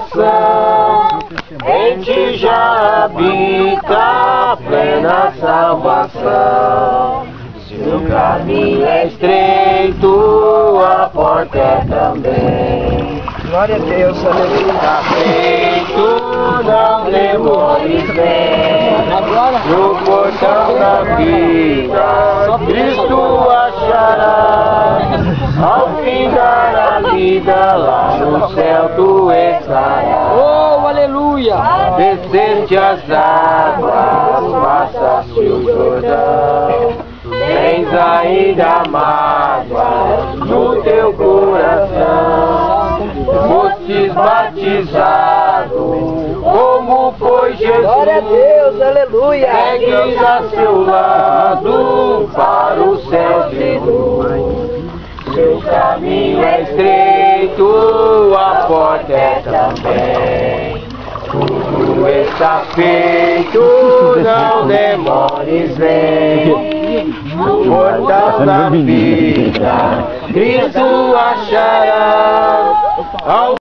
coração, em ti já habita a plena salvação. Se o caminho é estreito, a porta é também. Glória a Deus, aleluia. Está feito, não demores, vem. No portão da vida, Cristo achará. Ao findar a vida, lá no céu tu estarás. Oh, aleluia. Desceste as águas, passaste o Jordão. Tens ainda mágoas no teu coração. Fostes batizado, como foi Jesus. Glória a Deus, aleluia. Segues a seu lado para o céu de luz. Seu caminho é estreito, a porta é também. Tudo está feito, não demores, vem. No portal da vida, Cristo achará.